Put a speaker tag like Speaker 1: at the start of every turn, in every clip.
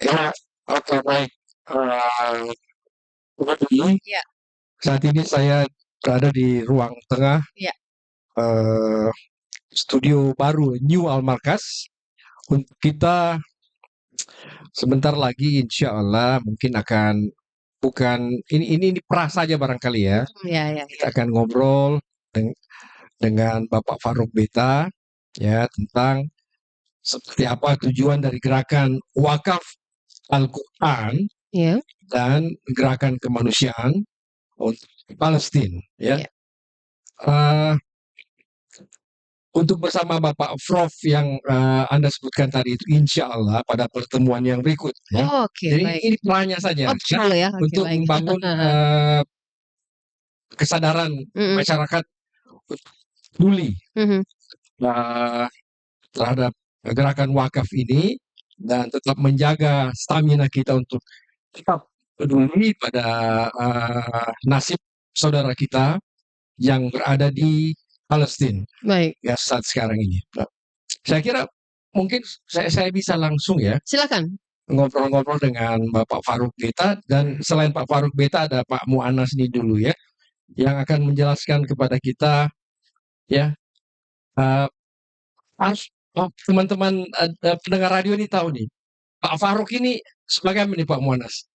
Speaker 1: Ya, oke baik. Eee, begini,
Speaker 2: Ya,
Speaker 1: saat ini saya berada di ruang tengah,
Speaker 2: ya.
Speaker 1: eee, studio baru New Almarkas. Untuk kita sebentar lagi insya Allah mungkin akan bukan ini pra saja barangkali ya,
Speaker 2: Ya, ya, ya.
Speaker 1: kita akan ngobrol deng dengan Bapak Farouk Beta, ya, tentang seperti apa tujuan dari gerakan wakaf Al-Quran
Speaker 2: Ya,
Speaker 1: dan gerakan kemanusiaan untuk Palestina, ya.
Speaker 2: ya.
Speaker 1: Eee, untuk bersama Bapak Prof yang, Anda sebutkan tadi itu insya Allah pada pertemuan yang berikut ya.
Speaker 2: Oh, oke,
Speaker 1: Jadi
Speaker 2: baik.
Speaker 1: ini perannya saja ya,
Speaker 2: Optional ya, oke,
Speaker 1: untuk
Speaker 2: baik.
Speaker 1: membangun, kesadaran
Speaker 2: Mhm,
Speaker 1: masyarakat peduli,
Speaker 2: mhm.
Speaker 1: eee, terhadap gerakan wakaf ini dan tetap menjaga stamina kita untuk tetap peduli pada, nasib saudara kita yang berada di Palestina.
Speaker 2: Baik,
Speaker 1: Ya saat sekarang ini. Nah, saya kira mungkin saya bisa langsung ya
Speaker 2: silakan.
Speaker 1: ngobrol-ngobrol dengan Bapak Farouk Beta dan selain Pak Farouk Beta ada Pak Mu'anas nih dulu ya yang akan menjelaskan kepada kita ya uh, teman-teman pendengar radio ini tahu nih Pak Farouk ini sebagai apa nih Pak Mu'anas?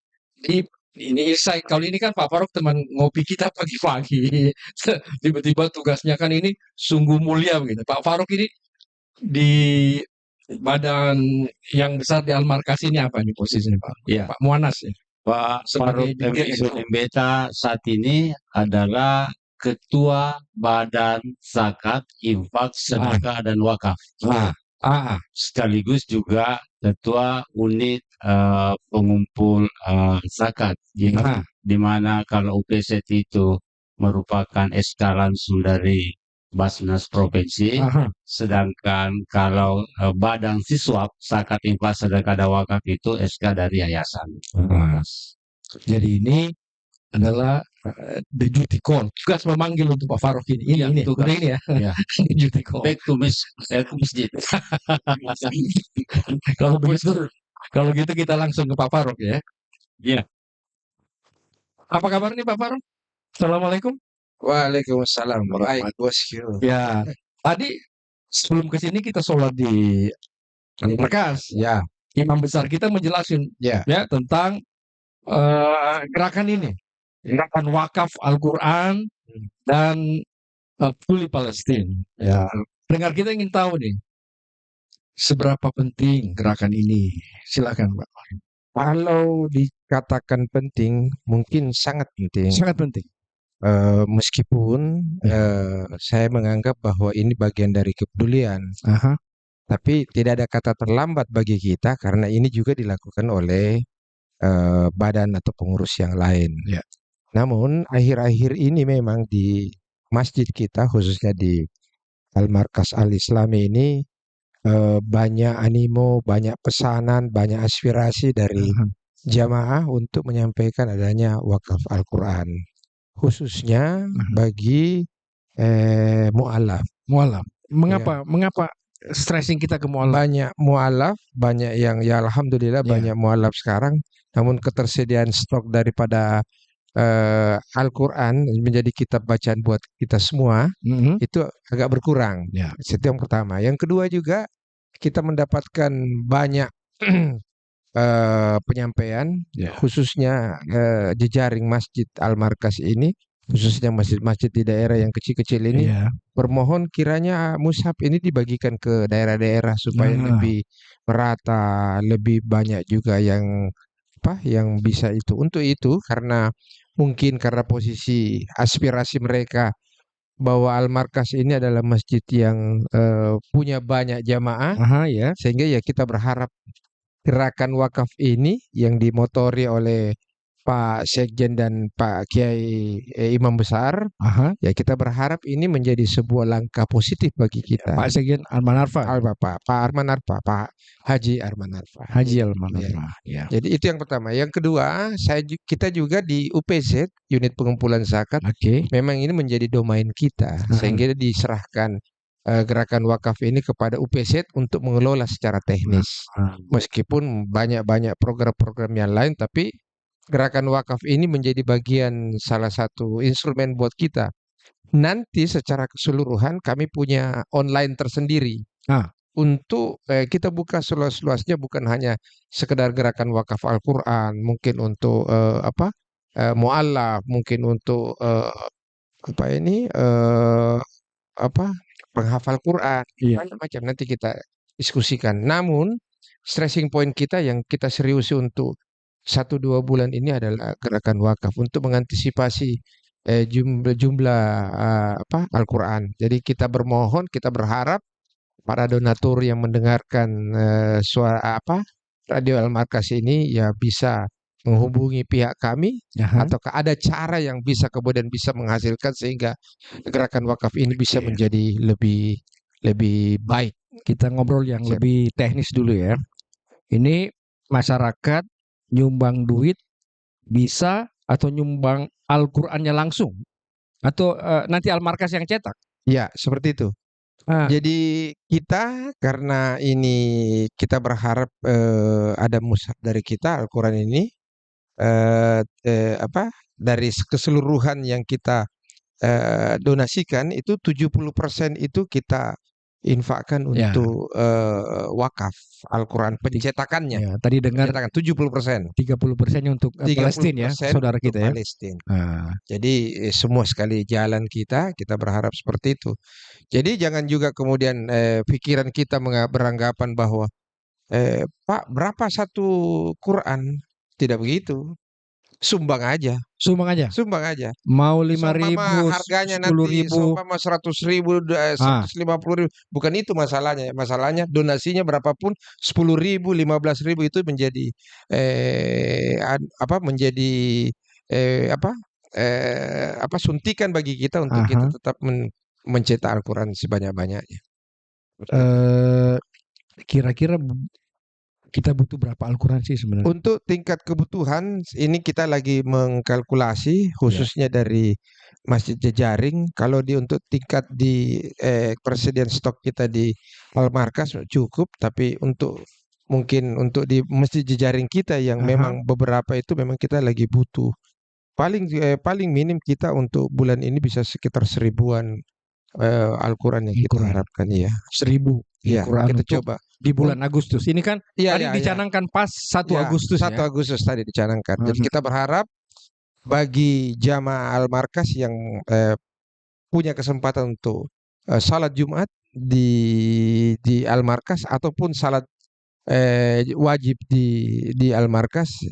Speaker 1: Di ini saya kalau ini kan Pak Farouk teman ngopi kita pagi-pagi tiba-tiba tugasnya kan ini sungguh mulia begitu. Pak Farouk ini di badan yang besar di Almarkas ini apa nih posisinya Pak?
Speaker 3: Ya,
Speaker 1: Pak Muanas ya?
Speaker 3: Pak
Speaker 1: Sebagai
Speaker 3: Faruk
Speaker 1: dirjen.
Speaker 3: Beta saat ini adalah Ketua Badan Zakat, Infak, Sedekah, dan Wakaf.
Speaker 1: Ah, ah,
Speaker 3: Sekaligus juga Ketua Unit Pengumpul Zakat,
Speaker 1: ah,
Speaker 3: di mana kalau UPZ itu merupakan SK langsung dari Basnas Provinsi, sedangkan kalau Badan Siswap, Zakat, Infak, Sedekah, dan Wakaf itu SK dari Yayasan.
Speaker 1: Jadi ini adalah the duty call. Tugas memanggil untuk Pak Farouk ini.
Speaker 3: Iya,
Speaker 1: Ini,
Speaker 3: tugas.
Speaker 1: udah ini ya.
Speaker 3: Ya.
Speaker 1: Duty call.
Speaker 3: Back to masjid.
Speaker 1: Kalau gitu kita langsung ke Pak Farouk ya.
Speaker 3: Iya.
Speaker 1: Apa kabar nih Pak Farouk? Assalamualaikum.
Speaker 4: Waalaikumsalam. Baik, bosku.
Speaker 1: Ya, tadi sebelum ke sini kita sholat di Almarkas.
Speaker 4: Ya,
Speaker 1: Imam besar kita menjelaskan
Speaker 4: ya.
Speaker 1: ya tentang gerakan ini, gerakan wakaf Al-Quran dan peduli Palestina. Ya, pendengar kita ingin tahu nih, seberapa penting gerakan ini? Silakan, Pak.
Speaker 4: Kalau dikatakan penting, mungkin sangat penting.
Speaker 1: Sangat penting.
Speaker 4: Meskipun saya menganggap bahwa ini bagian dari kepedulian,
Speaker 1: Aha.
Speaker 4: tapi tidak ada kata terlambat bagi kita karena ini juga dilakukan oleh badan atau pengurus yang lain.
Speaker 1: Ya.
Speaker 4: Namun akhir-akhir ini memang di masjid kita, khususnya di Al-Markas Al-Islami ini banyak animo, banyak pesanan, banyak aspirasi dari jamaah untuk menyampaikan adanya wakaf Al-Quran, khususnya bagi mu'alaf.
Speaker 1: Mualaf. Mengapa stressing kita ke mualaf?
Speaker 4: Banyak mu'alaf, banyak yang ya alhamdulillah banyak mu'alaf sekarang, namun ketersediaan stok daripada Al-Quran menjadi kitab bacaan buat kita semua itu agak berkurang.
Speaker 1: Ya.
Speaker 4: Itu yang pertama. Yang kedua juga kita mendapatkan banyak penyampaian, khususnya jejaring Masjid Al-Markas ini, khususnya masjid-masjid di daerah yang kecil-kecil ini, bermohon kiranya mushaf ini dibagikan ke daerah-daerah supaya lebih merata, lebih banyak juga yang bisa itu. Untuk itu karena mungkin karena posisi aspirasi mereka bahwa Al-Markas ini adalah masjid yang punya banyak jamaah, sehingga ya kita berharap gerakan wakaf ini yang dimotori oleh Pak Sekjen dan Pak Kiai Imam Besar, ya kita berharap ini menjadi sebuah langkah positif bagi kita.
Speaker 1: Pak Sekjen Arman Arfa.
Speaker 4: Pak Arman Arfa, Pak Haji Arman Arfa.
Speaker 1: Haji Arman Arfa. Ya.
Speaker 4: Jadi itu yang pertama. Yang kedua, kita juga di UPZ, unit pengumpulan zakat, memang ini menjadi domain kita, sehingga diserahkan gerakan wakaf ini kepada UPZ untuk mengelola secara teknis. Meskipun banyak-banyak program-program yang lain, tapi gerakan wakaf ini menjadi bagian salah satu instrumen buat kita. Nanti secara keseluruhan kami punya online tersendiri untuk kita buka seluas-luasnya, bukan hanya sekedar gerakan wakaf Al-Quran, mungkin untuk mu'alaf, mungkin untuk apa ini apa penghafal Quran, macam-macam nanti kita diskusikan. Namun stressing point kita yang kita seriusi untuk 1-2 bulan ini adalah gerakan wakaf untuk mengantisipasi jumlah Al-Quran. Jadi kita bermohon, kita berharap para donatur yang mendengarkan suara Radio Al-Markas ini ya bisa menghubungi pihak kami, ataukah ada cara yang bisa kemudian bisa menghasilkan sehingga gerakan wakaf ini bisa menjadi lebih baik.
Speaker 2: Kita ngobrol yang lebih teknis dulu ya. Ini masyarakat nyumbang duit bisa atau nyumbang Al-Qur'annya langsung atau nanti Al-Markas yang cetak?
Speaker 4: Ya, seperti itu. Jadi kita karena ini kita berharap ada mushaf dari kita Al-Quran ini dari keseluruhan yang kita donasikan itu 70% itu kita infakkan untuk wakaf Al-Quran pencetakannya.
Speaker 2: Ya, tadi dengar
Speaker 4: 70%.
Speaker 2: 30% untuk Palestina ya, saudara kita ya.
Speaker 4: Palestina. Jadi semua sekali jalan kita berharap seperti itu. Jadi jangan juga kemudian pikiran kita beranggapan bahwa Pak berapa satu Quran? Tidak begitu. Sumbang aja. Mau 5.000, harganya 10.000, seumpama 100.000, 150.000. Bukan itu masalahnya. Masalahnya donasinya berapapun, 10.000, 15.000 itu menjadi suntikan bagi kita untuk kita tetap mencetak Al-Quran sebanyak-banyaknya.
Speaker 2: Kira-kira kita butuh berapa Al-Quran sih sebenarnya?
Speaker 4: Untuk tingkat kebutuhan ini kita lagi mengkalkulasi khususnya dari Masjid Jejaring. Kalau untuk tingkat di persediaan stok kita di Al-Markas cukup, tapi mungkin untuk di Masjid Jejaring kita yang memang beberapa itu memang kita lagi butuh. Paling minim kita untuk bulan ini bisa sekitar 1.000-an Al-Quran yang kita harapkan ya.
Speaker 2: 1.000
Speaker 4: Al-Quran kita coba
Speaker 2: di bulan Agustus. Ini kan tadi dicanangkan pas 1 Agustus
Speaker 4: 1 Agustus tadi dicanangkan. Jadi kita berharap bagi jamaah Al-Markas yang punya kesempatan untuk salat Jumat di Al-Markas ataupun salat wajib di Al-Markas,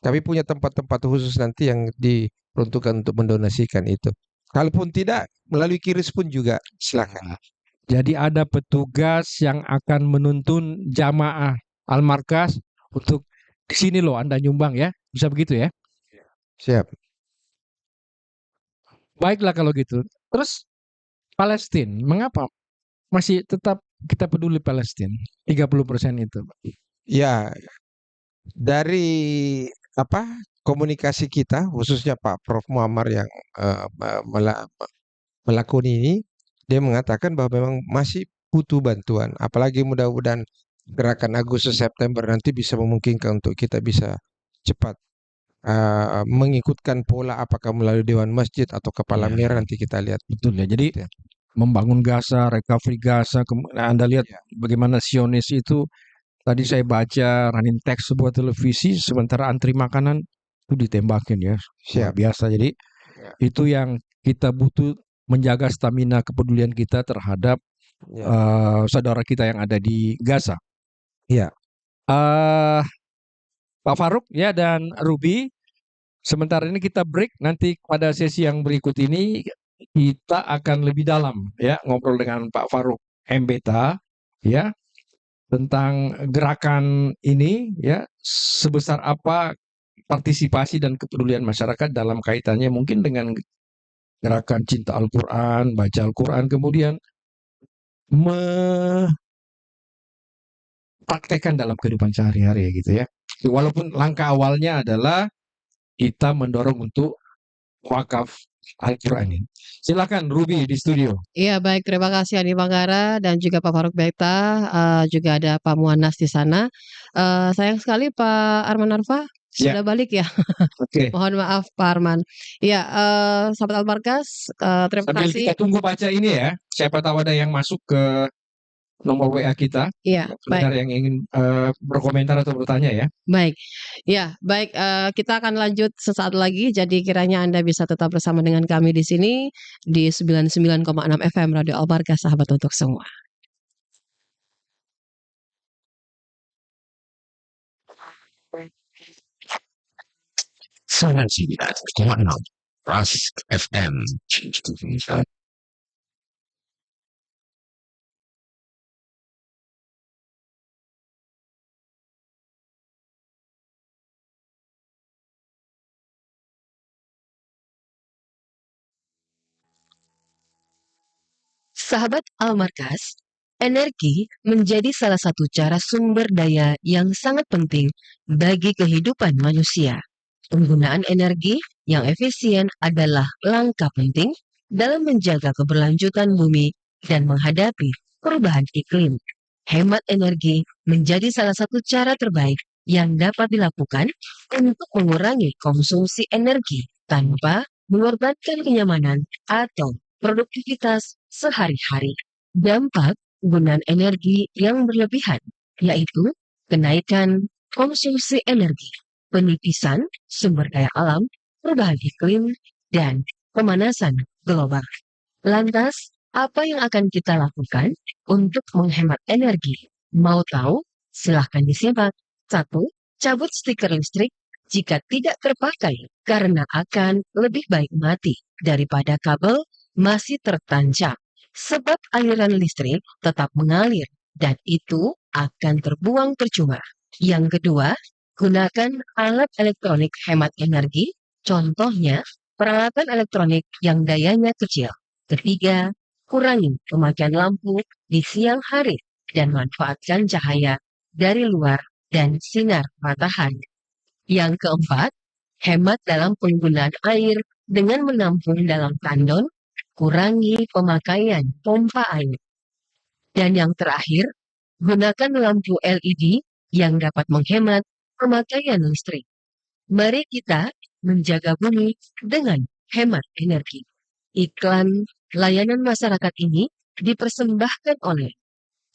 Speaker 4: kami punya tempat-tempat khusus nanti yang diperuntukkan untuk mendonasikan itu. Kalaupun tidak, melalui kiris pun juga silakan.
Speaker 2: Jadi ada petugas yang akan menuntun jamaah Al-Markas untuk di sini loh Anda nyumbang ya. Bisa begitu ya?
Speaker 4: Siap.
Speaker 2: Baiklah kalau gitu. Terus Palestina, mengapa masih tetap kita peduli Palestina? 30% itu.
Speaker 4: Ya, dari komunikasi kita, khususnya Pak Prof. Muammar yang melakoni ini, dia mengatakan bahwa memang masih butuh bantuan. Apalagi mudah-mudahan gerakan Agustus September nanti bisa memungkinkan untuk kita bisa cepat mengikutkan pola apakah melalui Dewan Masjid atau Kepala Merah nanti kita lihat.
Speaker 2: Betul ya. Jadi membangun Gaza, recovery Gaza. Anda lihat bagaimana Zionis itu. Tadi saya baca running text sebuah televisi, sementara antri makanan itu ditembakin ya. Luar biasa. Jadi itu yang kita butuh, menjaga stamina kepedulian kita terhadap saudara kita yang ada di Gaza.
Speaker 4: Iya.
Speaker 2: Pak Faruk ya dan Ruby, sementara ini kita break. Nanti pada sesi yang berikut ini kita akan lebih dalam ya ngobrol dengan Pak Faruk Mbeta ya tentang gerakan ini ya, sebesar apa partisipasi dan kepedulian masyarakat dalam kaitannya mungkin dengan gerakan cinta Al-Quran, baca Al-Quran, kemudian mempraktekkan dalam kehidupan sehari-hari gitu ya. Walaupun langkah awalnya adalah kita mendorong untuk wakaf Al-Quran ini. Silakan Ruby di studio.
Speaker 5: Iya, baik. Terima kasih Andi Manggara dan juga Pak Faruk Beta, juga ada Pak Muanas di sana. Sayang sekali Pak Arman Arfa
Speaker 2: Ya.
Speaker 5: sudah balik ya.
Speaker 2: Oke.
Speaker 5: Mohon maaf Pak Arman. Iya, sahabat Almarkas, terima
Speaker 2: Sambil
Speaker 5: kasih.
Speaker 2: kita tunggu baca ini ya. Siapa tahu ada yang masuk ke nomor WA kita.
Speaker 5: Iya, baik.
Speaker 2: Pendengar yang ingin berkomentar atau bertanya ya.
Speaker 5: Baik. Ya, baik, kita akan lanjut sesaat lagi. Jadi kiranya Anda bisa tetap bersama dengan kami di sini di 99,6 FM Radio Albarkah, sahabat untuk semua.
Speaker 6: Sangat singkat, Ras FM.
Speaker 5: Sahabat Almarkas, energi menjadi salah satu cara sumber daya yang sangat penting bagi kehidupan manusia. Penggunaan energi yang efisien adalah langkah penting dalam menjaga keberlanjutan bumi dan menghadapi perubahan iklim. Hemat energi menjadi salah satu cara terbaik yang dapat dilakukan untuk mengurangi konsumsi energi tanpa mengorbankan kenyamanan atau produktivitas sehari-hari. Dampak penggunaan energi yang berlebihan, yaitu kenaikan konsumsi energi, penipisan sumber daya alam, perubahan iklim, dan pemanasan global. Lantas, apa yang akan kita lakukan untuk menghemat energi? Mau tahu? Silahkan disimak. 1. Cabut stiker listrik jika tidak terpakai karena akan lebih baik mati daripada kabel masih tertancap. Sebab aliran listrik tetap mengalir dan itu akan terbuang percuma. Yang kedua, gunakan alat elektronik hemat energi, contohnya peralatan elektronik yang dayanya kecil. Ketiga, kurangi pemakaian lampu di siang hari dan manfaatkan cahaya dari luar dan sinar matahari. Yang keempat, hemat dalam penggunaan air dengan menampung dalam tandon, kurangi pemakaian pompa air. Dan yang terakhir, gunakan lampu LED yang dapat menghemat pemakaian listrik. Mari kita menjaga bumi dengan hemat energi. Iklan layanan masyarakat ini dipersembahkan oleh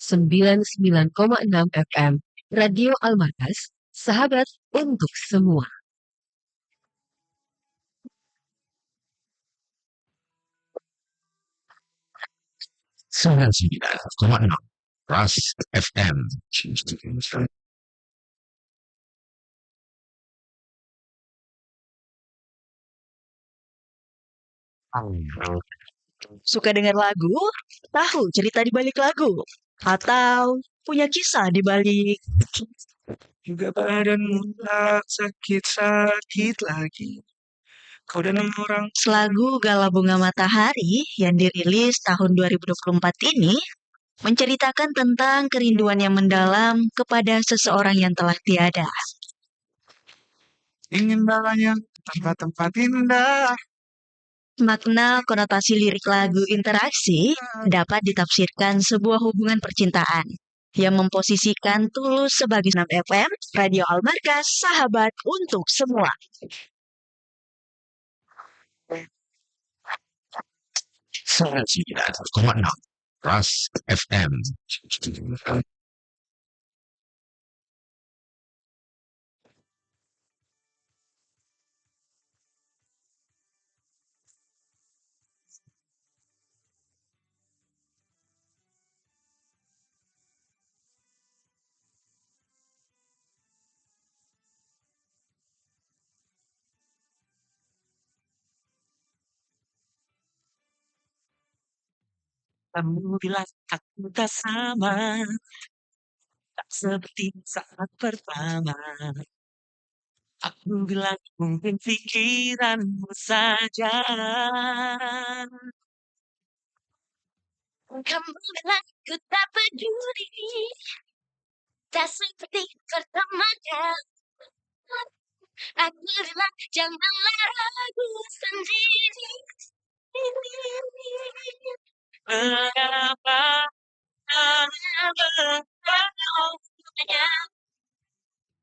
Speaker 5: 99,6 FM Radio Almarkas, sahabat untuk semua.
Speaker 6: Sangat singkat, Ras FM.
Speaker 7: Suka dengar lagu? Tahu cerita di balik lagu? Atau punya kisah di balik
Speaker 8: Juga badanmu tak sakit-sakit lagi. Kau dan orang
Speaker 7: lagu Galah Bunga Matahari yang dirilis tahun 2024 ini menceritakan tentang kerinduan yang mendalam kepada seseorang yang telah tiada.
Speaker 8: ingin bawanya ke tempat-tempat indah.
Speaker 7: Makna konotasi lirik lagu Interaksi dapat ditafsirkan sebuah hubungan percintaan yang memposisikan Tulus sebagai 6 FM, Radio Almarkas, sahabat untuk semua.
Speaker 6: Sangat singkat, Ras FM.
Speaker 8: Kamu bilang aku tak sama, tak seperti saat pertama. Aku bilang mungkin pikiranmu saja.
Speaker 9: Kamu bilang ku tak peduli, tak seperti pertama kali. Aku bilang janganlah ragu sendiri.
Speaker 8: Mengapa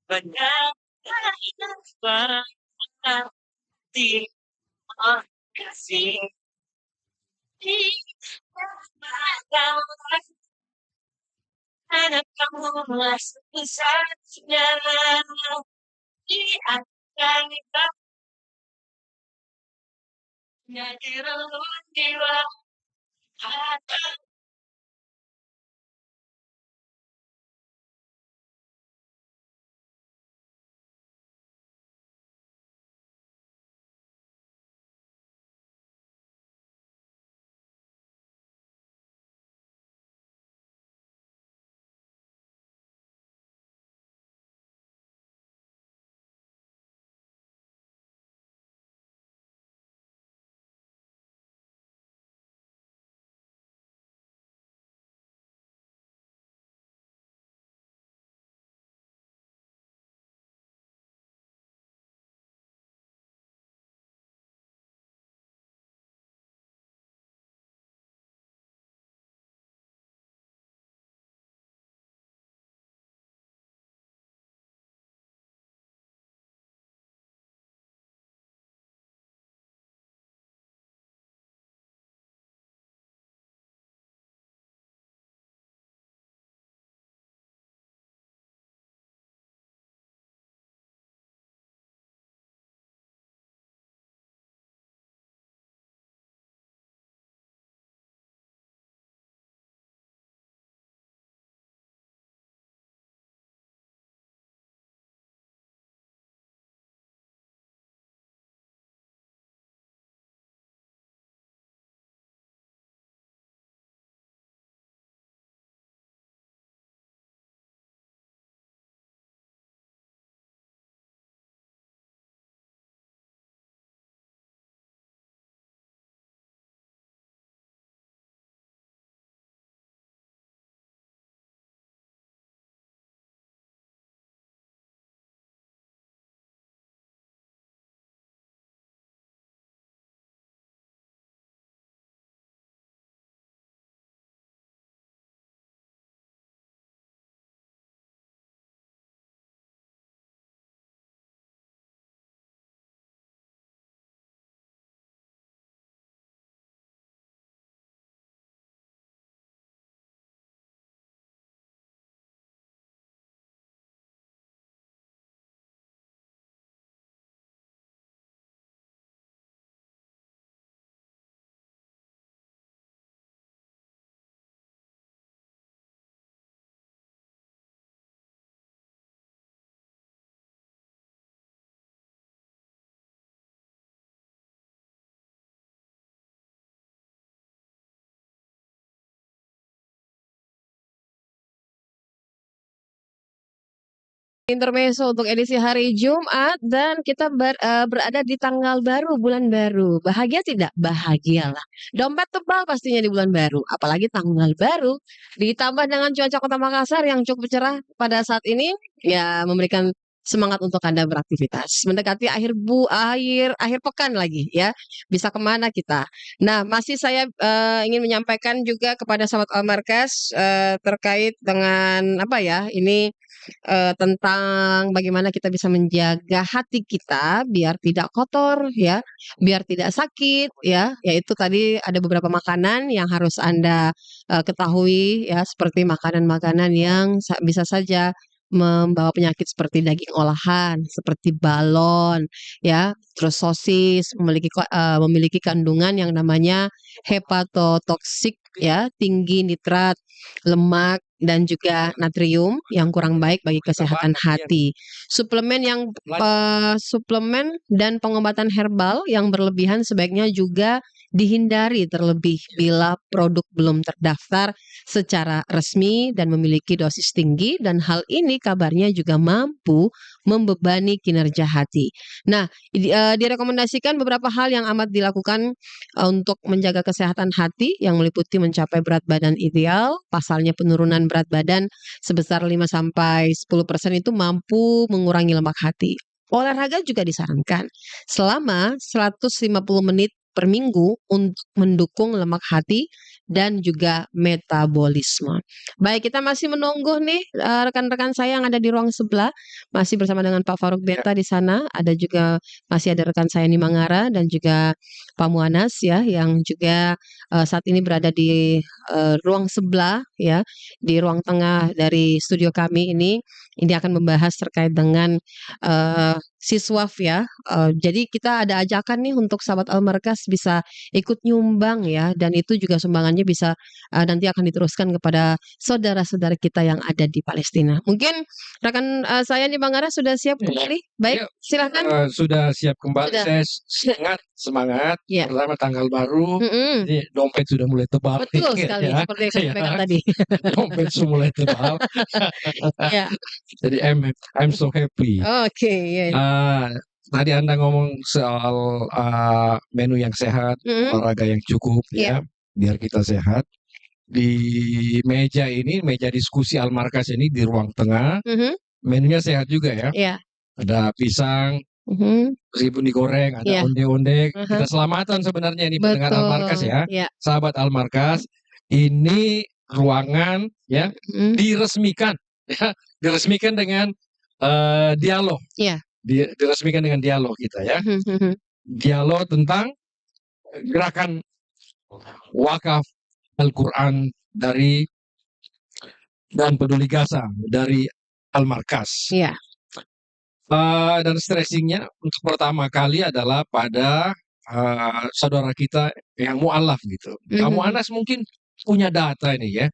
Speaker 8: banyak terima kasih. Karena kamulah satu-satunya di antara di relung jiwa hati.
Speaker 5: Intermezzo untuk edisi hari Jumat dan kita berada di tanggal baru, bulan baru. Bahagia tidak? Bahagialah. Dompet tebal pastinya di bulan baru, apalagi tanggal baru. Ditambah dengan cuaca Kota Makassar yang cukup cerah pada saat ini, ya memberikan semangat untuk Anda beraktivitas. Mendekati akhir pekan lagi ya. Bisa kemana kita? Nah, masih saya ingin menyampaikan juga kepada sahabat Almarkas terkait dengan apa ya? Ini tentang bagaimana kita bisa menjaga hati kita biar tidak kotor ya, biar tidak sakit ya, yaitu tadi ada beberapa makanan yang harus Anda ketahui ya, seperti makanan-makanan yang bisa saja membawa penyakit seperti daging olahan, seperti balon ya, terus sosis memiliki kandungan yang namanya hepatotoksik ya, tinggi nitrat, lemak dan juga natrium yang kurang baik bagi kesehatan hati. Suplemen dan pengobatan herbal yang berlebihan sebaiknya juga dihindari terlebih bila produk belum terdaftar secara resmi dan memiliki dosis tinggi dan hal ini kabarnya juga mampu membebani kinerja hati. Nah, direkomendasikan beberapa hal yang amat dilakukan untuk menjaga kesehatan hati yang meliputi mencapai berat badan ideal, pasalnya penurunan berat badan sebesar 5-10% itu mampu mengurangi lemak hati. Olahraga juga disarankan selama 150 menit per minggu untuk mendukung lemak hati dan juga metabolisme. Baik, kita masih menunggu nih rekan-rekan saya yang ada di ruang sebelah, masih bersama dengan Pak Faruk Beta di sana. Ada juga masih ada rekan saya Nima Ngara dan juga Pak Muanas ya, yang juga saat ini berada di ruang sebelah ya, di ruang tengah dari studio kami ini. Ini akan membahas terkait dengan Siswaf ya. Jadi kita ada ajakan nih untuk sahabat Al-Markas bisa ikut nyumbang ya, dan itu juga sumbangannya bisa nanti akan diteruskan kepada saudara-saudara kita yang ada di Palestina. Mungkin rekan saya nih Bang Ara sudah siap kembali? Baik, silakan.
Speaker 2: Sudah siap kembali.
Speaker 5: Sudah.
Speaker 2: Saya semangat.
Speaker 5: Ya.
Speaker 2: Pertama tanggal baru.
Speaker 5: Mm-mm.
Speaker 2: Jadi dompet sudah mulai tebal.
Speaker 5: Betul sekali,
Speaker 2: ya.
Speaker 5: seperti yang saya sampaikan
Speaker 2: Ya.
Speaker 5: tadi.
Speaker 2: Dompet sudah mulai tebal.
Speaker 5: Ya.
Speaker 2: Jadi I'm so happy.
Speaker 5: Oke, ya.
Speaker 2: Tadi Anda ngomong soal menu yang sehat, olahraga yang cukup ya, biar kita sehat. Di meja ini, meja diskusi Al-Markas ini di ruang tengah, menunya sehat juga ya.
Speaker 5: Iya.
Speaker 2: Ada pisang, meskipun digoreng, ada
Speaker 5: Iya.
Speaker 2: onde-onde. Kita selamatan sebenarnya ini pendengar
Speaker 5: Betul.
Speaker 2: Al-Markas ya,
Speaker 5: Ya.
Speaker 2: sahabat Al-Markas. Ini ruangan ya diresmikan, ya, diresmikan dengan dialog.
Speaker 5: Iya.
Speaker 2: Diresmikan dengan dialog kita ya. Dialog tentang gerakan wakaf Al-Quran dari dan peduli Gaza dari Al-Markas.
Speaker 5: Iya.
Speaker 2: Dan stressingnya untuk pertama kali adalah pada saudara kita yang mu'alaf gitu. Kamu Anas mungkin punya data ini ya.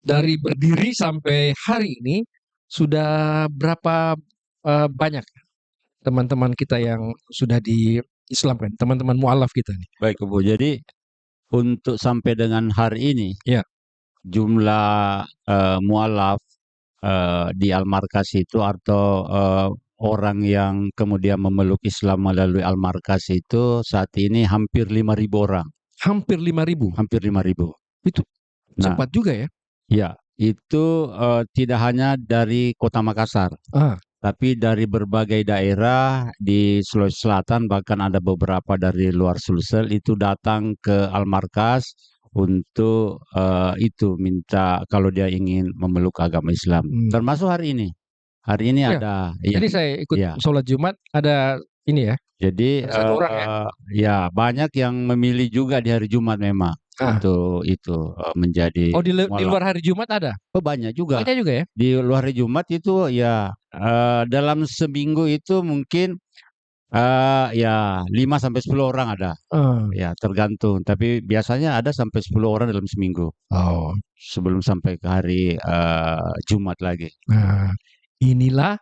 Speaker 2: Dari berdiri sampai hari ini sudah berapa banyak teman-teman kita yang sudah diislamkan, teman-teman mu'alaf kita nih.
Speaker 3: Baik Bu, jadi untuk sampai dengan hari ini,
Speaker 2: ya,
Speaker 3: jumlah mu'alaf di Al-Markas itu atau orang yang kemudian memeluk Islam melalui Al-Markas itu saat ini hampir 5.000 orang.
Speaker 2: Hampir 5.000?
Speaker 3: Hampir 5.000.
Speaker 2: Itu cepat juga ya?
Speaker 3: Ya, itu tidak hanya dari Kota Makassar. Tapi dari berbagai daerah di Sulawesi Selatan, bahkan ada beberapa dari luar Sulsel itu datang ke Al-Markas untuk itu minta kalau dia ingin memeluk agama Islam. Termasuk hari ini. Hari ini ada.
Speaker 2: Jadi saya ikut sholat Jumat ada ini ya.
Speaker 3: Jadi ya banyak yang memilih juga di hari Jumat memang untuk itu menjadi.
Speaker 2: Oh di luar hari Jumat ada?
Speaker 3: Oh banyak juga.
Speaker 2: Banyak juga ya.
Speaker 3: Di luar hari Jumat itu ya dalam seminggu itu mungkin ya 5 sampai 10 orang ada. Ya tergantung. Tapi biasanya ada sampai 10 orang dalam seminggu.
Speaker 2: Oh.
Speaker 3: Sebelum sampai ke hari Jumat lagi.
Speaker 2: Nah, inilah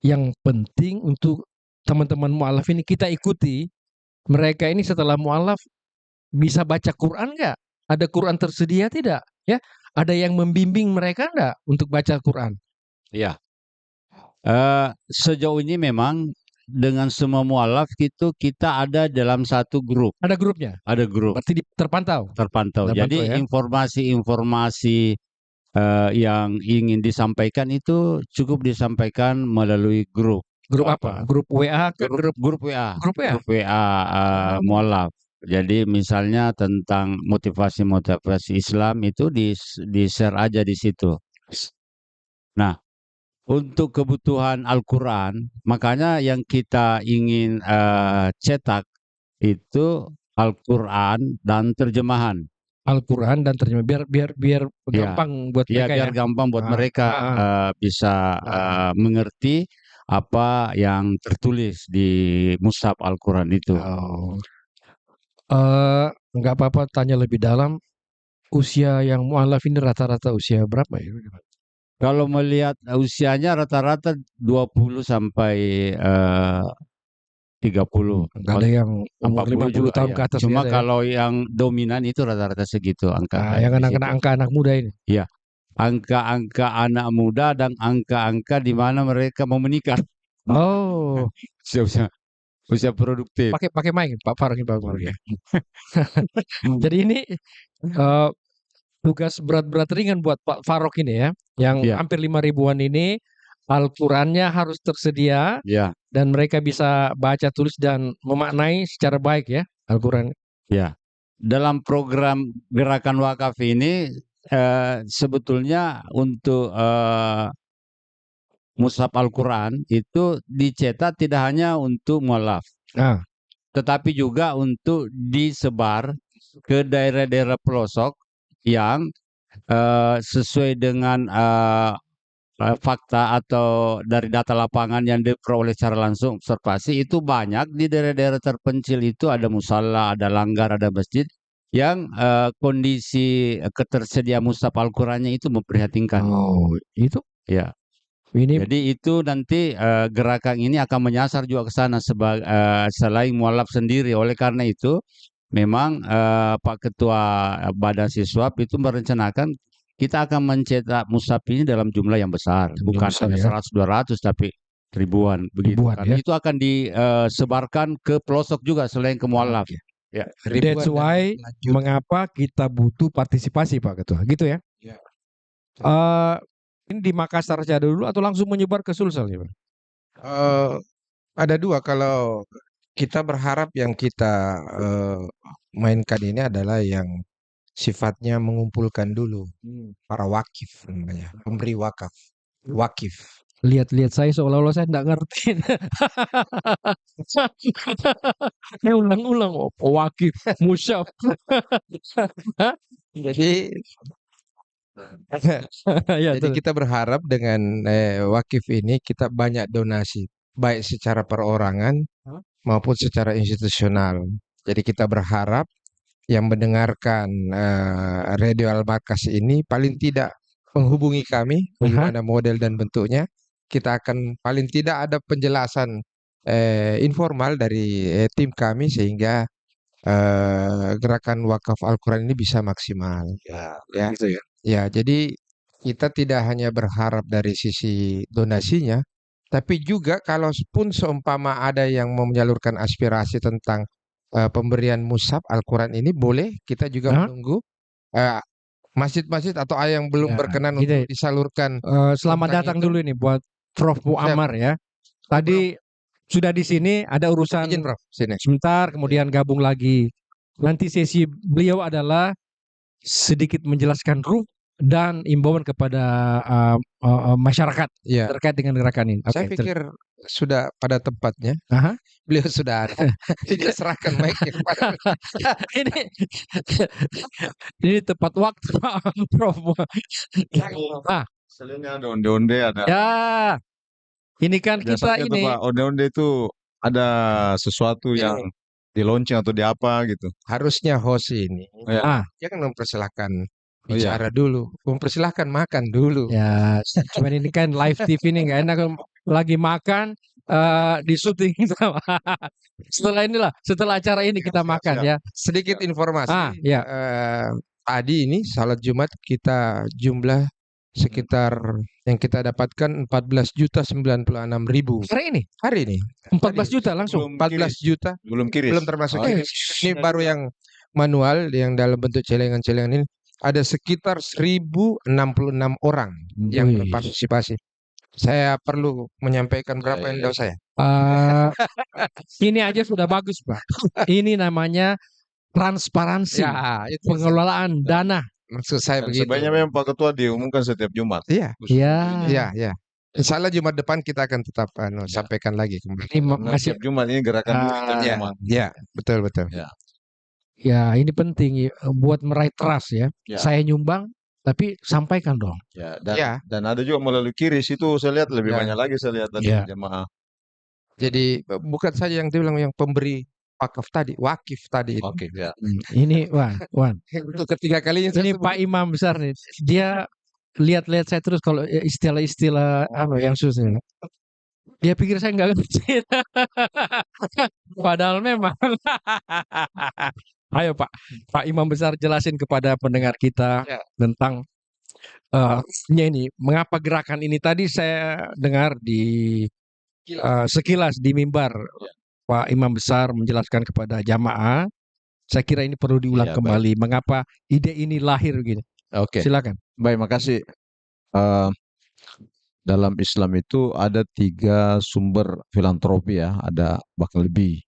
Speaker 2: yang penting untuk teman-teman mu'alaf ini kita ikuti. Mereka ini setelah mu'alaf bisa baca Quran nggak? Ada Quran tersedia tidak? Ya, ada yang membimbing mereka nggak untuk baca Quran?
Speaker 3: Ya, sejauh ini memang dengan semua mu'alaf itu kita ada dalam satu grup.
Speaker 2: Ada grupnya?
Speaker 3: Ada grup.
Speaker 2: Berarti terpantau?
Speaker 3: Terpantau. Jadi
Speaker 2: ya?
Speaker 3: informasi-informasi yang ingin disampaikan itu cukup disampaikan melalui grup.
Speaker 2: Grup apa? Grup WA?
Speaker 3: Grup WA.
Speaker 2: Grup WA?
Speaker 3: Grup WA mu'alaf. Jadi misalnya tentang motivasi-motivasi Islam itu di-share aja di situ. Nah, untuk kebutuhan Al-Quran, makanya yang kita ingin cetak itu Al-Quran dan terjemahan.
Speaker 2: Al-Quran dan terjemahan biar gampang buat mereka ya.
Speaker 3: Biar gampang buat mereka bisa mengerti apa yang tertulis di mushaf Al-Quran itu.
Speaker 2: Nggak apa-apa tanya lebih dalam. Usia yang mu'alaf ini rata-rata usia berapa ya?
Speaker 3: Kalau melihat usianya rata-rata 20 sampai 30.
Speaker 2: Nggak ada yang umur 50 tahun ke atas.
Speaker 3: Cuma kalau yang dominan itu rata-rata segitu angka.
Speaker 2: Yang angka-anak muda ini.
Speaker 3: Iya. Angka-angka anak muda dan angka-angka di mana mereka mau menikah.
Speaker 2: Oh.
Speaker 3: Usia produktif.
Speaker 2: Pakai mic Pak Faruk ya. Jadi ini tugas berat-berat ringan buat Pak Faruk ini ya, yang hampir 5.000-an ini Al-Qurannya harus tersedia dan mereka bisa baca tulis dan memaknai secara baik ya. Al-Quran?
Speaker 3: Ya, dalam program gerakan wakaf ini sebetulnya untuk mushaf Al-Quran itu dicetak tidak hanya untuk mualaf,
Speaker 2: Ah,
Speaker 3: tetapi juga untuk disebar ke daerah-daerah pelosok yang sesuai dengan fakta atau dari data lapangan yang diperoleh secara langsung observasi itu banyak di daerah-daerah terpencil itu ada musala, ada langgar, ada masjid yang kondisi ketersediaan mushaf Al-Qurannya itu memprihatinkan.
Speaker 2: oh, itu
Speaker 3: Ya,
Speaker 2: ini
Speaker 3: jadi itu nanti gerakan ini akan menyasar juga ke sana selain mualaf sendiri. Oleh karena itu, memang Pak Ketua Badan Siswap itu merencanakan kita akan mencetak mushaf ini dalam jumlah yang besar,
Speaker 2: Jumlah
Speaker 3: bukan
Speaker 2: besar,
Speaker 3: hanya
Speaker 2: ya.
Speaker 3: 100-200 tapi ribuan begitu.
Speaker 2: Ribuan,
Speaker 3: Karena
Speaker 2: ya.
Speaker 3: itu akan disebarkan ke pelosok juga selain ke mualaf.
Speaker 2: Oke.
Speaker 3: Ya.
Speaker 2: That's why mengapa kita butuh partisipasi Pak Ketua, gitu ya?
Speaker 4: Ya.
Speaker 2: Ini di Makassar saja dulu atau langsung menyebar ke Sulsel ya, Pak?
Speaker 4: Ada dua, kalau kita berharap yang kita mainkan ini adalah yang sifatnya mengumpulkan dulu para wakif namanya, pemberi wakaf, wakif.
Speaker 2: Lihat-lihat saya seolah-olah saya nggak ngerti. Saya ulang-ulang, oh, wakif, musyaf.
Speaker 4: Jadi
Speaker 2: Ya,
Speaker 4: jadi
Speaker 2: terus.
Speaker 4: kita berharap dengan wakif ini kita banyak donasi, baik secara perorangan maupun secara institusional. Jadi kita berharap yang mendengarkan Radio Al-Markas ini paling tidak menghubungi kami, bagaimana model dan bentuknya. Kita akan paling tidak ada penjelasan informal dari tim kami sehingga gerakan wakaf Al-Quran ini bisa maksimal. Ya,
Speaker 2: Gitu ya.
Speaker 4: ya, jadi kita tidak hanya berharap dari sisi donasinya, tapi juga kalau pun seumpama ada yang mau menyalurkan aspirasi tentang pemberian mushaf Al-Quran ini, boleh kita juga menunggu masjid-masjid atau yang belum
Speaker 2: Ya,
Speaker 4: berkenan
Speaker 2: gini,
Speaker 4: untuk disalurkan.
Speaker 2: selamat
Speaker 4: tentang
Speaker 2: datang
Speaker 4: itu.
Speaker 2: dulu ini buat Prof. Muammar ya. Tadi sudah di sini ada urusan
Speaker 4: Izin, Prof. Sini.
Speaker 2: sebentar, kemudian gabung lagi. Nanti sesi beliau adalah sedikit menjelaskan ruh dan imbauan kepada masyarakat
Speaker 4: Ya.
Speaker 2: terkait dengan gerakan ini.
Speaker 4: Saya
Speaker 2: Oke,
Speaker 4: pikir sudah pada tempatnya.
Speaker 2: Aha.
Speaker 4: Beliau sudah ada. Tidak serahkan mic-nya kepada
Speaker 2: ini tepat waktu, Prof. Ah,
Speaker 10: Selainnya ada onde-onde, ada
Speaker 2: ya, ini kan kita
Speaker 10: biasanya tuh
Speaker 2: ini
Speaker 10: Pak, onde-onde itu ada sesuatu yang di launching atau di apa gitu.
Speaker 4: harusnya host ini.
Speaker 2: ah,
Speaker 4: Jangan mempersilahkan
Speaker 10: Oh, iya.
Speaker 4: bicara dulu, mempersilahkan makan dulu.
Speaker 2: ya, cuman ini kan live TV ini nggak enak lagi makan di syuting sama. Setelah acara ini kita makan ya.
Speaker 4: Sedikit informasi.
Speaker 2: Ya.
Speaker 4: Tadi ini salat Jumat kita jumlah sekitar yang kita dapatkan 14.096.000
Speaker 2: Hari ini
Speaker 4: ini.
Speaker 2: 14 juta langsung.
Speaker 4: 14 juta
Speaker 10: Belum kiris.
Speaker 4: belum termasuk
Speaker 10: Oh,
Speaker 4: kiris. Ini baru yang manual yang dalam bentuk celengan-celengan ini. Ada sekitar 1.066 orang yang
Speaker 2: Wih.
Speaker 4: berpartisipasi. Saya perlu menyampaikan berapa yang saya.
Speaker 2: Ini aja sudah bagus, Pak. Ini namanya transparansi,
Speaker 4: Ya, itu
Speaker 2: pengelolaan dana.
Speaker 4: maksud saya
Speaker 10: Dan
Speaker 4: begitu.
Speaker 10: sebaiknya memang Pak Ketua diumumkan setiap Jumat.
Speaker 4: Iya,
Speaker 10: Khusus
Speaker 2: Ya.
Speaker 10: untuk ini.
Speaker 4: iya. Insya Allah Jumat depan kita akan tetap sampaikan lagi kembali.
Speaker 2: Ini
Speaker 10: Karena
Speaker 2: masih
Speaker 10: setiap Jumat ini gerakan setiap
Speaker 4: Ya,
Speaker 10: Jumat.
Speaker 4: ya, betul.
Speaker 2: ya ini penting ya, buat meraih trust ya.
Speaker 10: Ya.
Speaker 2: Saya nyumbang tapi sampaikan dong.
Speaker 10: Ya,
Speaker 4: Ya.
Speaker 10: dan ada juga melalui kiris itu saya lihat lebih
Speaker 4: Ya.
Speaker 10: banyak lagi saya lihat tadi
Speaker 2: Ya.
Speaker 10: jemaah.
Speaker 4: Jadi bukan saja yang dibilang yang pemberi wakif tadi itu.
Speaker 10: Oke, ya.
Speaker 2: Ini Wan.
Speaker 4: Untuk ketiga kalinya saya
Speaker 2: Ini
Speaker 4: sebut.
Speaker 2: Pak Imam besar nih. Dia lihat-lihat saya terus kalau istilah-istilah apa yang susah. Dia pikir saya nggak ngerti. Padahal memang. Ayo Pak Imam besar jelasin kepada pendengar kita
Speaker 4: Ya.
Speaker 2: tentang ini mengapa gerakan ini tadi saya dengar di sekilas di mimbar Pak Imam besar menjelaskan kepada jamaah. Saya kira ini perlu diulang
Speaker 10: Ya,
Speaker 2: kembali. Mengapa ide ini lahir begini?
Speaker 10: Oke.
Speaker 2: Silakan.
Speaker 10: Baik, makasih. Dalam Islam itu ada 3 sumber filantropi ya, ada bahkan lebih.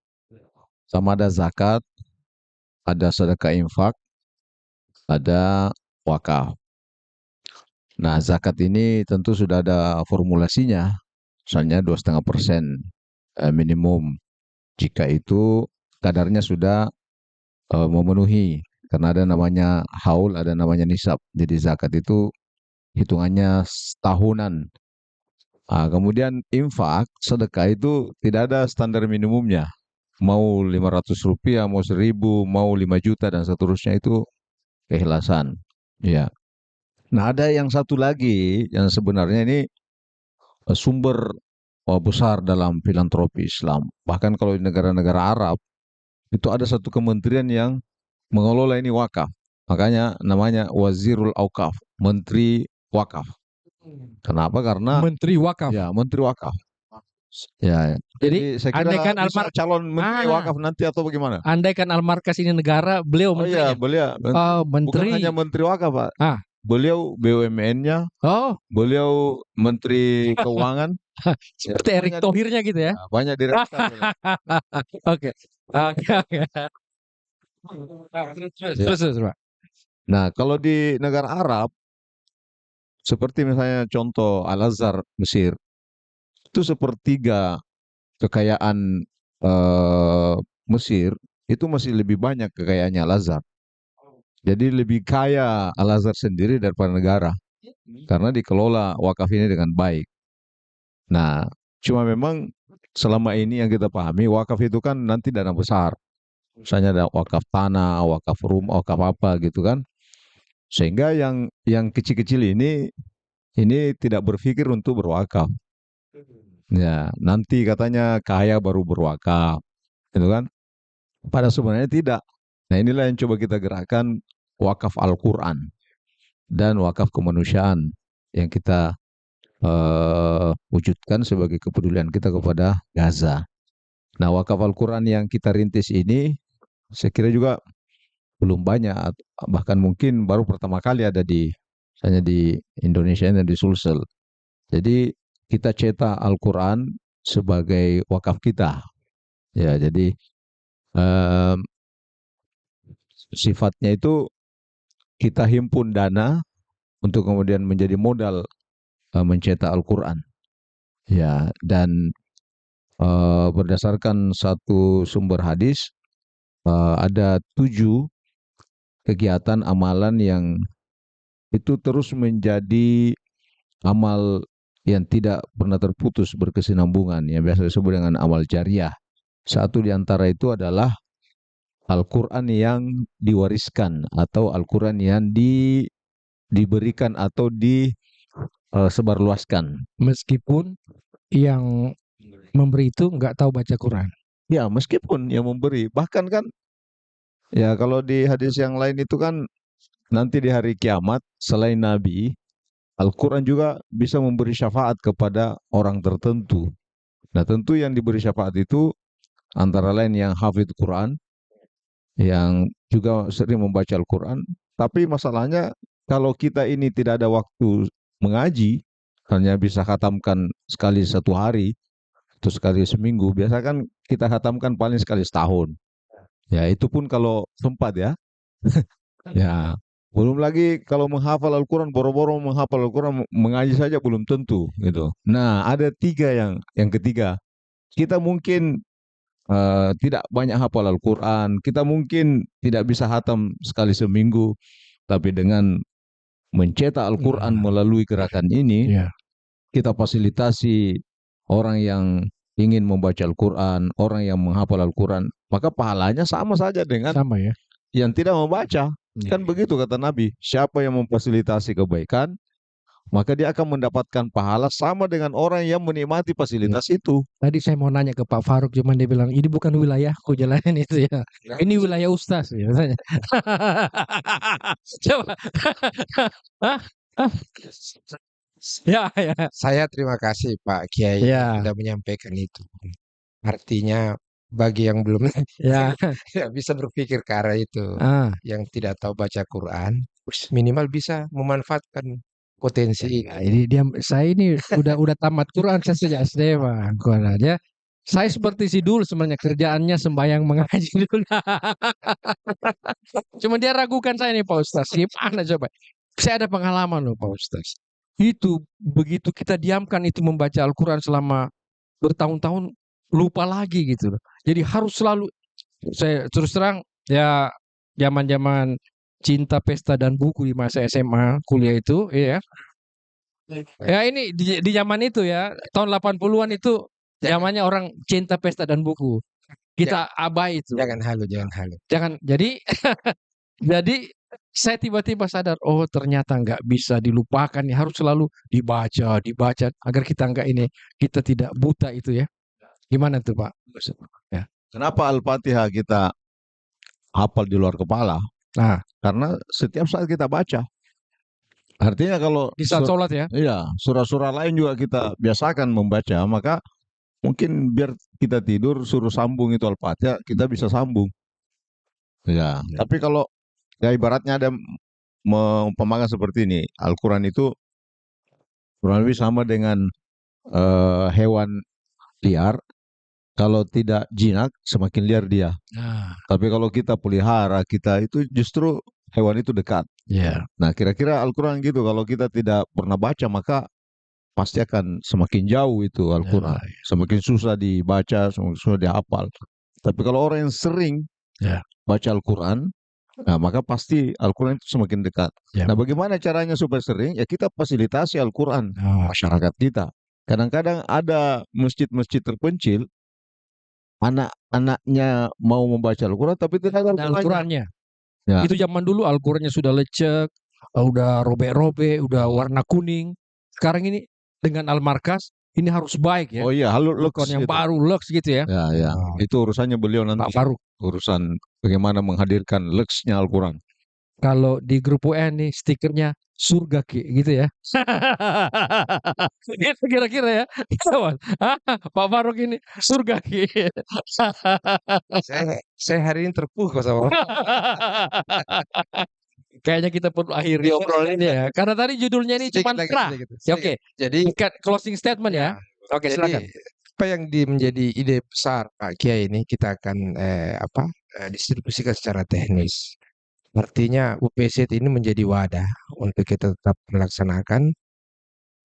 Speaker 10: Sama ada zakat, ada sedekah infak, ada wakaf. Nah, zakat ini tentu sudah ada formulasinya, misalnya 2,5% minimum. Jika itu kadarnya sudah memenuhi, karena ada namanya haul, ada namanya nisab. Jadi zakat itu hitungannya tahunan. Kemudian infak, sedekah itu tidak ada standar minimumnya. Mau Rp500, mau 1.000, mau 5 juta dan seterusnya, itu keikhlasan. Ya. Nah, ada yang satu lagi yang sebenarnya ini sumber besar dalam filantropi Islam. Bahkan kalau di negara-negara Arab itu ada satu kementerian yang mengelola ini wakaf. Makanya namanya Wazirul Auqaf, Menteri Wakaf. Kenapa? Karena
Speaker 2: Menteri Wakaf.
Speaker 10: ya, Menteri Wakaf. Ya,
Speaker 2: Jadi
Speaker 10: saya kira
Speaker 2: andaikan
Speaker 10: bisa calon Menteri Wakaf nanti atau bagaimana?
Speaker 2: Andaikan Almarkas ini negara, beliau
Speaker 10: Oh iya,
Speaker 2: menterinya.
Speaker 10: beliau bukan
Speaker 2: Menteri.
Speaker 10: hanya Menteri Wakaf, Pak. Beliau BUMN-nya, beliau Menteri Keuangan.
Speaker 2: Seperti Erick Thohirnya gitu ya.
Speaker 10: Banyak direktur.
Speaker 2: Oke. Terus, Pak.
Speaker 10: Nah, kalau di negara Arab, seperti misalnya contoh Al-Azhar Mesir, itu sepertiga kekayaan Mesir itu masih lebih banyak kekayaannya Al-Azhar. Jadi lebih kaya Al-Azhar sendiri daripada negara, karena dikelola wakaf ini dengan baik. Nah, cuma memang selama ini yang kita pahami, wakaf itu kan nanti dana besar. Misalnya ada wakaf tanah, wakaf rumah, wakaf apa gitu kan. Sehingga yang kecil-kecil ini tidak berpikir untuk berwakaf. Ya, nanti katanya kaya baru berwakaf, gitu kan? Pada sebenarnya tidak. Nah, inilah yang coba kita gerakkan, wakaf Al-Quran dan wakaf kemanusiaan yang kita wujudkan sebagai kepedulian kita kepada Gaza. Nah, wakaf Al-Quran yang kita rintis ini, saya kira juga belum banyak, bahkan mungkin baru pertama kali ada misalnya di Indonesia dan di Sulsel. Jadi kita cetak Al-Quran sebagai wakaf kita. Ya, jadi sifatnya itu kita himpun dana untuk kemudian menjadi modal mencetak Al-Quran. Ya, dan berdasarkan satu sumber hadis, ada 7 kegiatan amalan yang itu terus menjadi amal yang tidak pernah terputus berkesinambungan, yang biasa disebut dengan amal jariah. Satu di antara itu adalah Al-Quran yang diwariskan atau Al-Quran yang diberikan atau disebarluaskan.
Speaker 2: Meskipun yang memberi itu nggak tahu baca Quran.
Speaker 10: Ya, meskipun yang memberi. Bahkan kan, ya kalau di hadis yang lain itu kan, nanti di hari kiamat selain Nabi, Al-Quran juga bisa memberi syafaat kepada orang tertentu. Nah, tentu yang diberi syafaat itu antara lain yang hafidh Quran, yang juga sering membaca Al-Quran. Tapi masalahnya kalau kita ini tidak ada waktu mengaji, hanya bisa khatamkan sekali 1 hari atau sekali seminggu, biasa kan kita khatamkan paling sekali setahun. Ya, itu pun kalau sempat ya. Ya, belum lagi kalau menghafal Al-Quran, boro-boro menghafal Al-Quran, mengaji saja belum tentu gitu. Nah, ada 3 yang ketiga. Kita mungkin tidak banyak hafal Al-Quran, kita mungkin tidak bisa khatam sekali seminggu, tapi dengan mencetak Al-Quran melalui gerakan ini, kita fasilitasi orang yang ingin membaca Al-Quran, orang yang menghafal Al-Quran, maka pahalanya sama saja dengan yang tidak membaca. Kan begitu kata Nabi, siapa yang memfasilitasi kebaikan, maka dia akan mendapatkan pahala sama dengan orang yang menikmati fasilitas itu.
Speaker 2: Tadi saya mau nanya ke Pak Faruk, cuman dia bilang, ini bukan wilayahku jalanin itu ya. Ini wilayah Ustaz ya. Coba. Ya.
Speaker 4: Saya terima kasih Pak Kiai sudah menyampaikan itu. Artinya bagi yang belum tidak bisa berpikir ke arah itu, yang tidak tahu baca Quran, minimal bisa memanfaatkan potensi.
Speaker 2: Ini saya ini udah tamat Quran saya sejak SD Pak. Saya seperti si dulu sebenarnya kerjaannya sembahyang mengaji dulu. Cuma dia ragukan saya nih Pak Ustaz. Gimana coba? Saya ada pengalaman loh Pak Ustaz. Itu begitu kita diamkan itu membaca Al-Quran selama bertahun-tahun lupa lagi gitu loh. Jadi harus selalu saya terus terang ya zaman-zaman cinta pesta dan buku di masa SMA kuliah itu ya. Ya ini di zaman itu ya tahun 80-an itu zamannya orang cinta pesta dan buku. Kita abai itu.
Speaker 4: Jangan halu, jangan halu.
Speaker 2: Jangan jadi saya tiba-tiba sadar oh ternyata nggak bisa dilupakan ya harus selalu dibaca agar kita nggak kita tidak buta itu ya. Gimana tuh Pak? Ya.
Speaker 10: Kenapa Al-Fatihah kita hafal di luar kepala?
Speaker 2: Nah,
Speaker 10: Karena setiap saat kita baca. Artinya kalau
Speaker 2: di saat sholat ya.
Speaker 10: iya, surah-surah lain juga kita biasakan membaca, maka mungkin biar kita tidur suruh sambung itu Al-Fatihah, kita bisa sambung. Ya, tapi kalau ya ibaratnya ada mengumpamakan seperti ini, Al-Quran itu kurang lebih sama dengan hewan liar. Kalau tidak jinak, semakin liar dia.
Speaker 2: Nah,
Speaker 10: Tapi kalau kita pelihara, kita itu justru hewan itu dekat.
Speaker 2: ya.
Speaker 10: Nah, kira-kira Al-Quran gitu, kalau kita tidak pernah baca, maka pasti akan semakin jauh itu Al-Quran. Semakin susah dibaca, semakin susah dihafal. Tapi kalau orang yang sering
Speaker 2: Ya.
Speaker 10: baca Al-Quran, nah maka pasti Al-Quran itu semakin dekat.
Speaker 2: Ya.
Speaker 10: Nah, bagaimana caranya supaya sering? Ya kita fasilitasi Al-Quran masyarakat kita. Kadang-kadang ada masjid-masjid terpencil, anak-anaknya mau membaca Al-Quran tapi tidak ada Al-Qurannya.
Speaker 2: Al-Qurannya.
Speaker 10: Ya.
Speaker 2: Itu zaman dulu Al-Qurannya sudah lecek, udah robek-robek, udah warna kuning. Sekarang ini dengan Al-Markas ini harus baik ya.
Speaker 10: Oh iya, halo Lux
Speaker 2: Al-Quran yang
Speaker 10: gitu.
Speaker 2: baru Lux gitu ya.
Speaker 10: Ya, ya. Itu urusannya beliau nanti.
Speaker 2: Pak Faruk.
Speaker 10: Urusan bagaimana menghadirkan Lux-nya Al-Quran.
Speaker 2: Kalau di grup UN nih stikernya surga Ki gitu ya. Gitu kira-kira ya. Gitu, Mas. Pak Faruk ini surga Ki.
Speaker 4: Saya hari ini terpukul sama
Speaker 2: Kayaknya kita perlu akhiri obrolan ini ya. Karena tadi judulnya ini cuma kerah. Ya, oke.
Speaker 4: Jadi
Speaker 2: Closing statement ya. Oke,
Speaker 4: jadi
Speaker 2: silakan.
Speaker 4: apa yang menjadi ide besar Pak Kiai ini kita akan distribusikan secara teknis. Artinya UPZ ini menjadi wadah untuk kita tetap melaksanakan.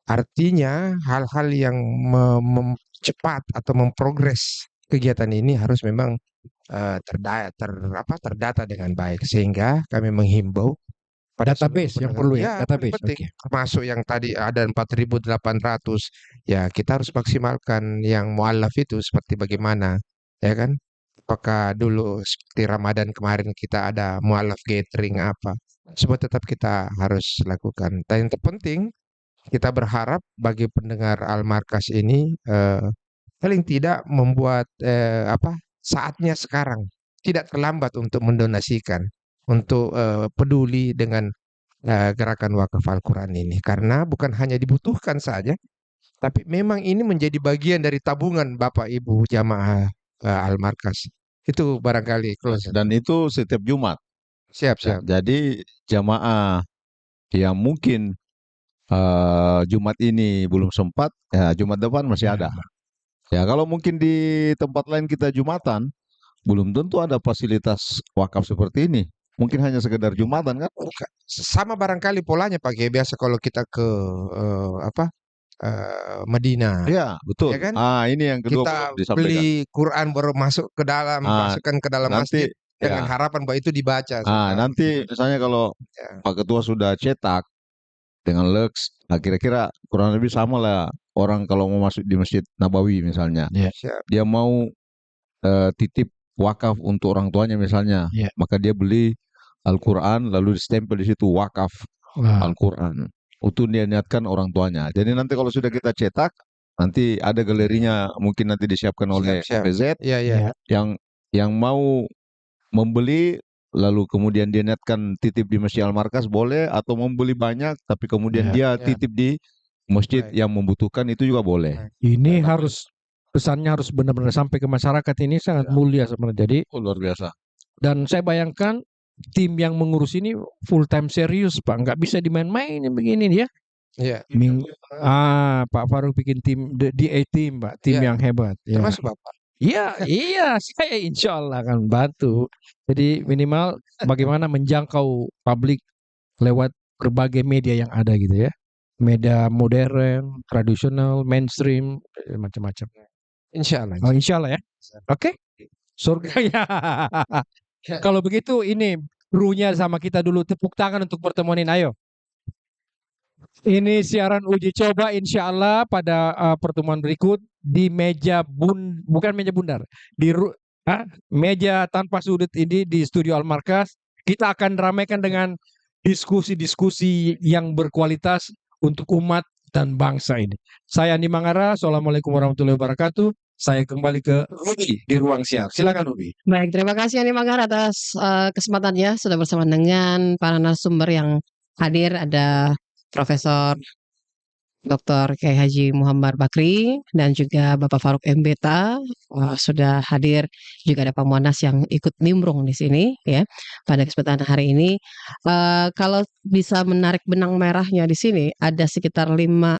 Speaker 4: Artinya hal-hal yang mempercepat atau memprogres kegiatan ini harus memang terdata dengan baik sehingga kami menghimbau pada
Speaker 2: Database yang perlu ya, database.
Speaker 4: penting. Termasuk yang tadi ada 4.800 ya kita harus maksimalkan yang mualaf itu seperti bagaimana ya kan. Apakah dulu seperti Ramadan kemarin kita ada mualaf gathering apa. Semua tetap kita harus lakukan. Dan yang terpenting kita berharap bagi pendengar Al-Markas ini paling tidak membuat saatnya sekarang tidak terlambat untuk mendonasikan, untuk peduli dengan gerakan wakaf Al-Quran ini. Karena bukan hanya dibutuhkan saja, tapi memang ini menjadi bagian dari tabungan Bapak Ibu jamaah Al-Markas. Itu barangkali close.
Speaker 10: Dan itu setiap Jumat.
Speaker 4: Siap.
Speaker 10: Jadi jamaah yang mungkin Jumat ini belum sempat, ya Jumat depan masih ada. Ya kalau mungkin di tempat lain kita Jumatan, belum tentu ada fasilitas wakaf seperti ini. Mungkin hanya sekedar Jumatan kan?
Speaker 4: Sama barangkali polanya Pak Kiai. Biasa kalau kita ke Medina.
Speaker 10: Iya, betul.
Speaker 4: Ya kan?
Speaker 10: Ini yang kedua
Speaker 4: Kita
Speaker 10: belum disampaikan.
Speaker 4: beli Quran baru masuk ke dalam, masukkan ke dalam
Speaker 10: nanti,
Speaker 4: masjid dengan harapan bahwa itu dibaca.
Speaker 10: Nanti misalnya kalau Pak Ketua sudah cetak dengan Lux, kira-kira kurang lebih sama lah orang kalau mau masuk di Masjid Nabawi misalnya.
Speaker 4: Siap.
Speaker 10: Dia mau titip wakaf untuk orang tuanya misalnya, maka dia beli Al-Quran lalu distempel di situ wakaf Al-Quran. Untuk dia niatkan orang tuanya. Jadi nanti kalau sudah kita cetak, nanti ada galerinya mungkin nanti disiapkan oleh PZ. Yang mau membeli lalu kemudian dia niatkan titip di Masjid Al-Markas boleh, atau membeli banyak tapi kemudian dia titip di masjid yang membutuhkan itu juga boleh.
Speaker 2: Ini harus pesannya harus benar-benar sampai ke masyarakat, ini sangat mulia sebenarnya. Jadi
Speaker 10: luar biasa.
Speaker 2: Dan saya bayangkan tim yang mengurus ini full time serius Pak, nggak bisa dimain-main begini ya.
Speaker 4: Iya.
Speaker 2: Pak Faruk bikin tim DA team, Pak, tim
Speaker 4: Ya.
Speaker 2: yang hebat. Ya.
Speaker 4: Termasuk Bapak.
Speaker 2: Iya, saya insya Allah akan bantu. Jadi minimal bagaimana menjangkau publik lewat berbagai media yang ada gitu ya. Media modern, tradisional, mainstream, macam-macam.
Speaker 4: Insya Allah.
Speaker 2: Oh, insya Allah ya. Oke. Surga ya. Kalau begitu ini krunya sama kita dulu tepuk tangan untuk pertemuan ini. Ayo. Ini siaran uji coba insya Allah pada pertemuan berikut di bukan meja bundar, di meja tanpa sudut ini di studio Al-Markas. Kita akan ramaikan dengan diskusi-diskusi yang berkualitas untuk umat dan bangsa ini. Saya Andi Mangara, Assalamualaikum warahmatullahi wabarakatuh. Saya kembali ke Ruby di ruang siar. Silakan Ruby.
Speaker 5: Baik, terima kasih Andi Manggar atas kesempatannya sudah bersama dengan para narasumber yang hadir. Ada Profesor Dr. Kiai Haji Muhammad Bakri dan juga Bapak Faruk Mbeta sudah hadir. Juga ada Pak Muanas yang ikut nimbrung di sini ya pada kesempatan hari ini. Kalau bisa menarik benang merahnya di sini ada sekitar 5